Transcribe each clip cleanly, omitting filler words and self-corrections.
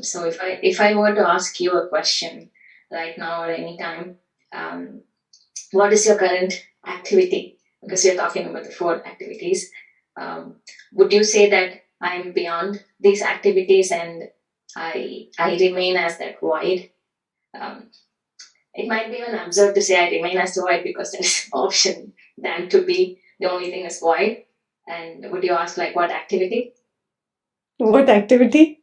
So if I were to ask you a question right now or anytime, what is your current activity? Because you're talking about the four activities. Would you say that I'm beyond these activities and I remain as that void? Um, it might be even absurd to say I remain as the void because there's option than to be the only thing is void. And would you ask like what activity? What activity?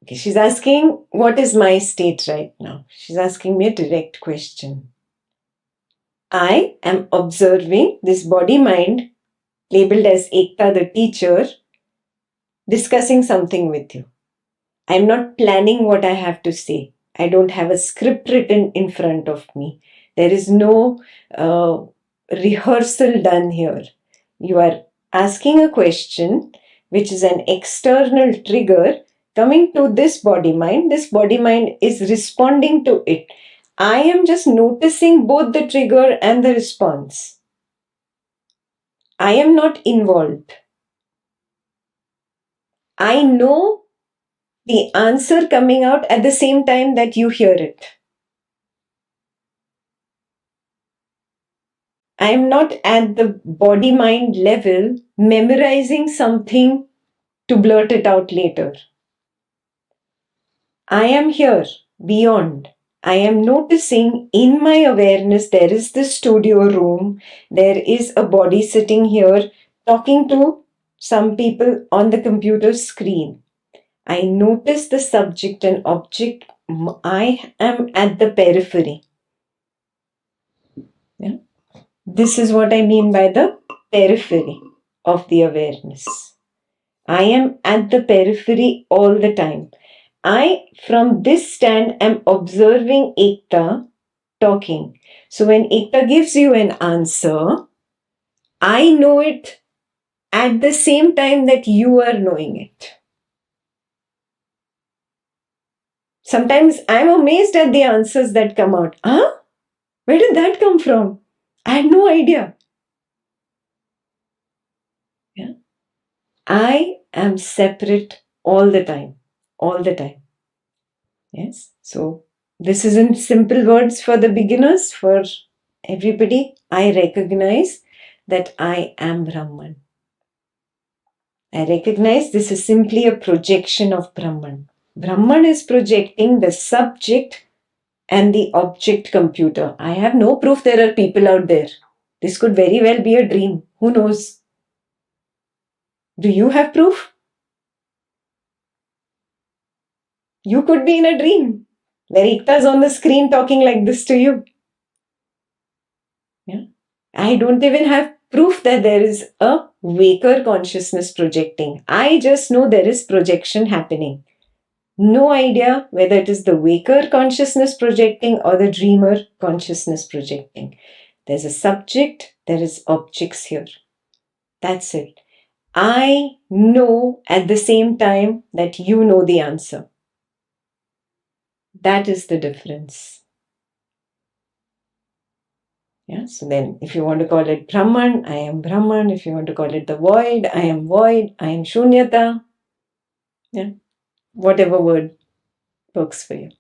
Okay, she's asking, what is my state right now? She's asking me a direct question. I am observing this body mind labeled as Ekta the teacher discussing something with you. I'm not planning what I have to say. I don't have a script written in front of me. There is no rehearsal done here. You are asking a question which is an external trigger coming to this body mind. This body mind is responding to it. I am just noticing both the trigger and the response. I am not involved. I know the answer coming out at the same time that you hear it. I am not at the body mind level memorizing something to blurt it out later. I am here, beyond. I am noticing in my awareness there is this studio room, there is a body sitting here talking to some people on the computer screen. I notice the subject and object. I am at the periphery. Yeah? This is what I mean by the periphery of the awareness. I am at the periphery all the time. I, from this stand, am observing Ekta talking. So when Ekta gives you an answer, I know it at the same time that you are knowing it. Sometimes I'm amazed at the answers that come out. Huh? Where did that come from? I had no idea. Yeah. I am separate all the time. All the time. Yes. So this is in simple words for the beginners, for everybody. I recognize that I am Brahman. I recognize this is simply a projection of Brahman. Brahman is projecting the subject and the object computer. I have no proof there are people out there. This could very well be a dream. Who knows? Do you have proof? You could be in a dream where Ekta is on the screen talking like this to you. Yeah. I don't even have proof that there is a waker consciousness projecting. I just know there is projection happening. No idea whether it is the waker consciousness projecting or the dreamer consciousness projecting. There's a subject, there is objects here. That's it. I know at the same time that you know the answer. That is the difference. Yeah, so then if you want to call it Brahman, I am Brahman. If you want to call it the void, I am void. I am Shunyata. Yeah, whatever word works for you.